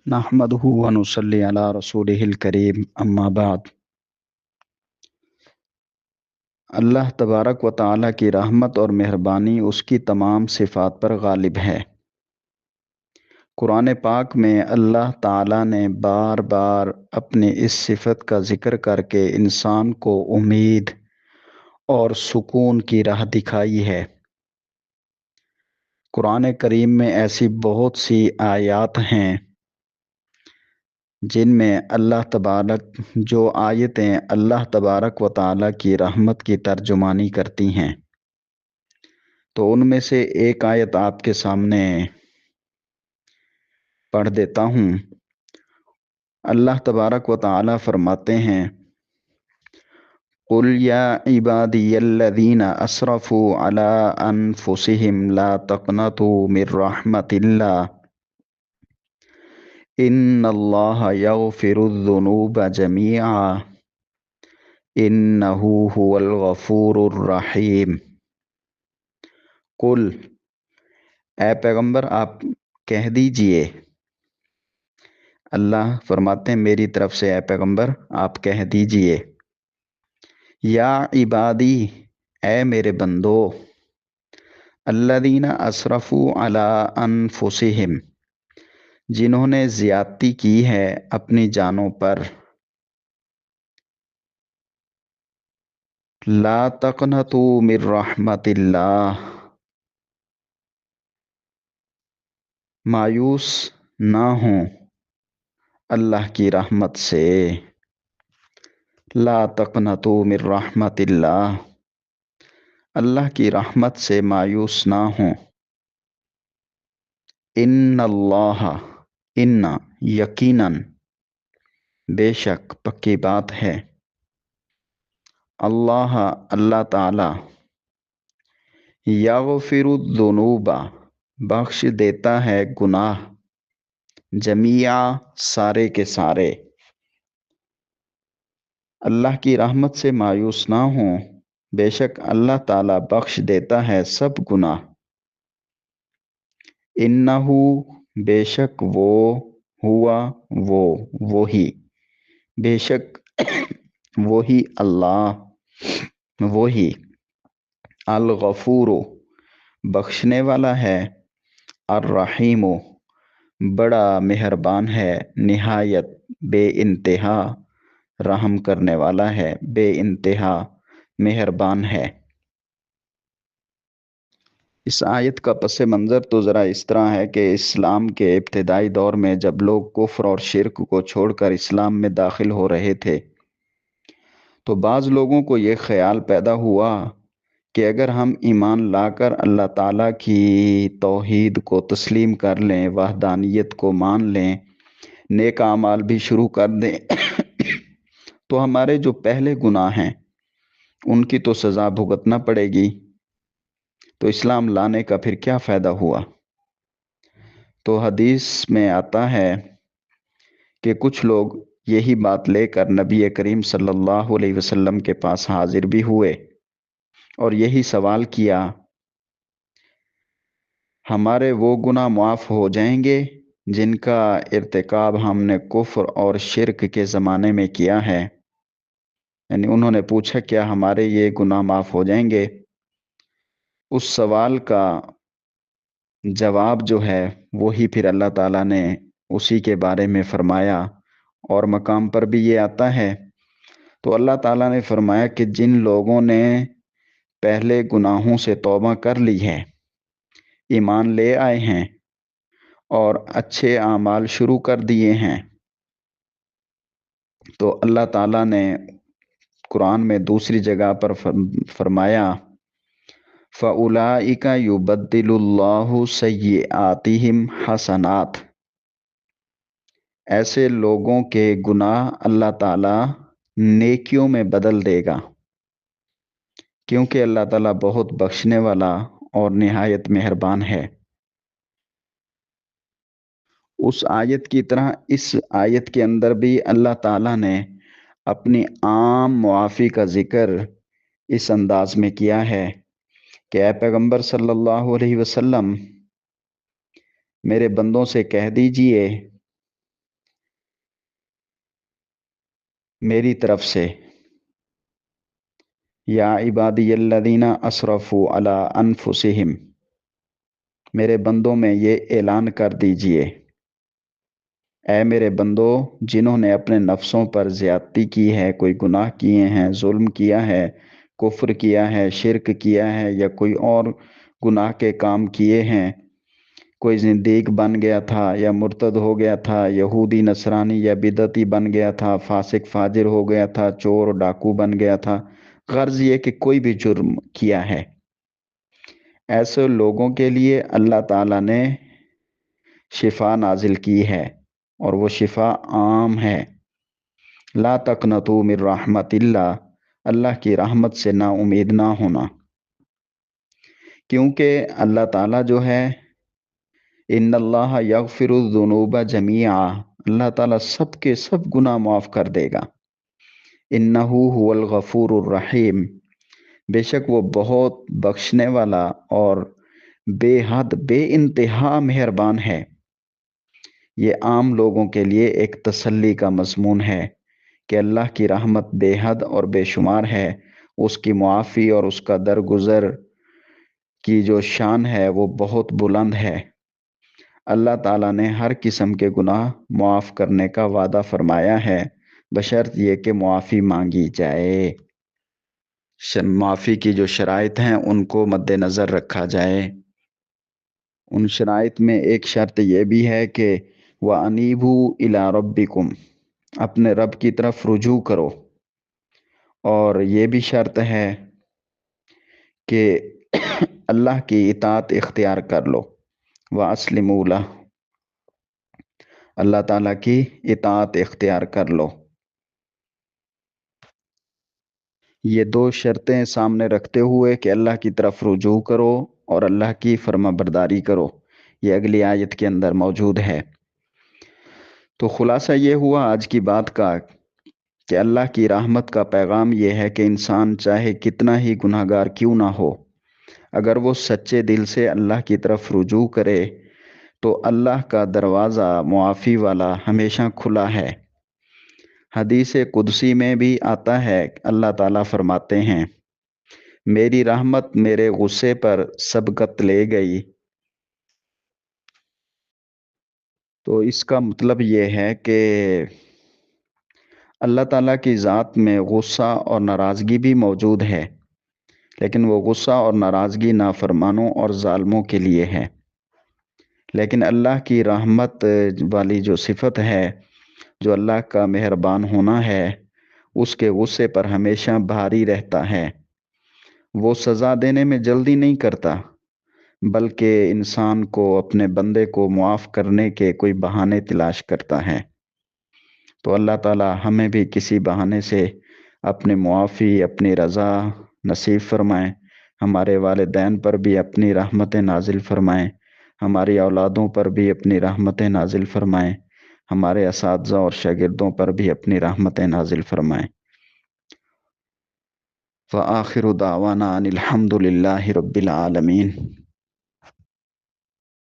نحمدہ ونصلی علی رسولہ الکریم اما بعد۔ اللہ تبارک و تعالیٰ کی رحمت اور مہربانی اس کی تمام صفات پر غالب ہے۔ قرآن پاک میں اللہ تعالیٰ نے بار بار اپنی اس صفت کا ذکر کر کے انسان کو امید اور سکون کی راہ دکھائی ہے۔ قرآن کریم میں ایسی بہت سی آیات ہیں جن میں جو آیتیں اللہ تبارک و تعالیٰ کی رحمت کی ترجمانی کرتی ہیں، تو ان میں سے ایک آیت آپ کے سامنے پڑھ دیتا ہوں۔ اللہ تبارک و تعالیٰ فرماتے ہیں، قُلْ يَا عِبَادِيَ الَّذِينَ أَسْرَفُوا عَلَىٰ أَنفُسِهِمْ لَا تَقْنَطُوا مِن رَحْمَةِ اللَّهِ إِنَّ اللَّهَ يَغْفِرُ الذُّنُوبَ جَمِيعًا إِنَّهُ هُوَ الْغَفُورُ الرَّحِيمُ۔ قُلْ، اے پیغمبر آپ کہہ دیجئے، اللہ فرماتے ہیں میری طرف سے اے پیغمبر آپ کہہ دیجئے، یا عبادی، اے میرے بندو، الذین اسرفوا علی انفسہم، جنہوں نے زیادتی کی ہے اپنی جانوں پر، لا تقنطوا من رحمت اللہ، مایوس نہ ہوں اللہ کی رحمت سے، لا تقنطوا من رحمت اللہ، اللہ کی رحمت سے مایوس نہ ہوں، ان اللہ، ان یقیناً، بے شک پکی بات ہے، اللہ تعالی، یغفر الذنوب، بخش دیتا ہے گناہ، جمیعا، سارے کے سارے، اللہ کی رحمت سے مایوس نہ ہوں، بے شک اللہ تعالی بخش دیتا ہے سب گناہ، انہو، بے شک وہ، ہوا، وہی، بے شک وہی اللہ، وہی الغفور، بخشنے والا ہے، الرحیم، بڑا مہربان ہے، نہایت بے انتہا رحم کرنے والا ہے، بے انتہا مہربان ہے۔ اس آیت کا پس منظر تو ذرا اس طرح ہے کہ اسلام کے ابتدائی دور میں جب لوگ کفر اور شرک کو چھوڑ کر اسلام میں داخل ہو رہے تھے، تو بعض لوگوں کو یہ خیال پیدا ہوا کہ اگر ہم ایمان لا کر اللہ تعالیٰ کی توحید کو تسلیم کر لیں، وحدانیت کو مان لیں، نیک اعمال بھی شروع کر دیں تو ہمارے جو پہلے گناہ ہیں ان کی تو سزا بھگتنا پڑے گی، تو اسلام لانے کا پھر کیا فائدہ ہوا؟ تو حدیث میں آتا ہے کہ کچھ لوگ یہی بات لے کر نبی کریم صلی اللہ علیہ وسلم کے پاس حاضر بھی ہوئے اور یہی سوال کیا، ہمارے وہ گناہ معاف ہو جائیں گے جن کا ارتکاب ہم نے کفر اور شرک کے زمانے میں کیا ہے؟ یعنی انہوں نے پوچھا کیا ہمارے یہ گناہ معاف ہو جائیں گے؟ اس سوال کا جواب جو ہے وہی پھر اللہ تعالیٰ نے اسی کے بارے میں فرمایا، اور مقام پر بھی یہ آتا ہے، تو اللہ تعالیٰ نے فرمایا کہ جن لوگوں نے پہلے گناہوں سے توبہ کر لی ہے، ایمان لے آئے ہیں اور اچھے اعمال شروع کر دیے ہیں، تو اللہ تعالیٰ نے قرآن میں دوسری جگہ پر فرمایا، فَأُولَئِكَ يُبَدِّلُ اللَّهُ سَيِّئَاتِهِمْ حَسَنَاتٍ، ایسے لوگوں کے گناہ اللہ تعالیٰ نیکیوں میں بدل دے گا، کیونکہ اللہ تعالیٰ بہت بخشنے والا اور نہایت مہربان ہے۔ اس آیت کی طرح اس آیت کے اندر بھی اللہ تعالیٰ نے اپنی عام معافی کا ذکر اس انداز میں کیا ہے کہ اے پیغمبر صلی اللہ علیہ وسلم، میرے بندوں سے کہہ دیجئے میری طرف سے، یا عبادی الذین اسرفوا علی انفسہم، میرے بندوں میں یہ اعلان کر دیجئے، اے میرے بندو جنہوں نے اپنے نفسوں پر زیادتی کی ہے، کوئی گناہ کیے ہیں، ظلم کیا ہے، کفر کیا ہے، شرک کیا ہے، یا کوئی اور گناہ کے کام کیے ہیں، کوئی زندیق بن گیا تھا یا مرتد ہو گیا تھا، یہودی نصرانی یا بدعتی بن گیا تھا، فاسق فاجر ہو گیا تھا، چور ڈاکو بن گیا تھا، غرض یہ کہ کوئی بھی جرم کیا ہے، ایسے لوگوں کے لیے اللہ تعالیٰ نے شفا نازل کی ہے، اور وہ شفا عام ہے۔ لا تقنطوا من رحمت اللہ، اللہ کی رحمت سے نا امید نہ ہونا، کیونکہ اللہ تعالیٰ جو ہے، ان اللہ یغفر الذنوب جمیعا، اللہ تعالیٰ سب کے سب گناہ معاف کر دے گا۔ انہ هو الغفور الرحیم، بے شک وہ بہت بخشنے والا اور بے حد بے انتہا مہربان ہے۔ یہ عام لوگوں کے لیے ایک تسلی کا مضمون ہے کہ اللہ کی رحمت بے حد اور بے شمار ہے، اس کی معافی اور اس کا درگزر کی جو شان ہے وہ بہت بلند ہے۔ اللہ تعالیٰ نے ہر قسم کے گناہ معاف کرنے کا وعدہ فرمایا ہے، بشرط یہ کہ معافی مانگی جائے، معافی کی جو شرائط ہیں ان کو مد نظر رکھا جائے۔ ان شرائط میں ایک شرط یہ بھی ہے کہ وَأَنِيبُوا إِلَىٰ رَبِّكُمْ، اپنے رب کی طرف رجوع کرو، اور یہ بھی شرط ہے کہ اللہ کی اطاعت اختیار کر لو، وَأَسْلِمُوا لَهُ، اللہ تعالیٰ کی اطاعت اختیار کر لو۔ یہ دو شرطیں سامنے رکھتے ہوئے کہ اللہ کی طرف رجوع کرو اور اللہ کی فرما برداری کرو، یہ اگلی آیت کے اندر موجود ہے۔ تو خلاصہ یہ ہوا آج کی بات کا کہ اللہ کی رحمت کا پیغام یہ ہے کہ انسان چاہے کتنا ہی گناہ گار کیوں نہ ہو، اگر وہ سچے دل سے اللہ کی طرف رجوع کرے تو اللہ کا دروازہ معافی والا ہمیشہ کھلا ہے۔ حدیث قدسی میں بھی آتا ہے، اللہ تعالیٰ فرماتے ہیں میری رحمت میرے غصے پر سبقت لے گئی۔ تو اس کا مطلب یہ ہے کہ اللہ تعالیٰ کی ذات میں غصہ اور ناراضگی بھی موجود ہے، لیکن وہ غصہ اور ناراضگی نافرمانوں اور ظالموں کے لیے ہے، لیکن اللہ کی رحمت والی جو صفت ہے، جو اللہ کا مہربان ہونا ہے، اس کے غصے پر ہمیشہ بھاری رہتا ہے۔ وہ سزا دینے میں جلدی نہیں کرتا، بلکہ انسان کو، اپنے بندے کو معاف کرنے کے کوئی بہانے تلاش کرتا ہے۔ تو اللہ تعالیٰ ہمیں بھی کسی بہانے سے اپنی معافی، اپنی رضا نصیب فرمائیں، ہمارے والدین پر بھی اپنی رحمت نازل فرمائیں، ہماری اولادوں پر بھی اپنی رحمت نازل فرمائیں، ہمارے اساتذہ اور شاگردوں پر بھی اپنی رحمت نازل فرمائیں۔ وآخر دعوانا ان الحمد للہ رب العالمین۔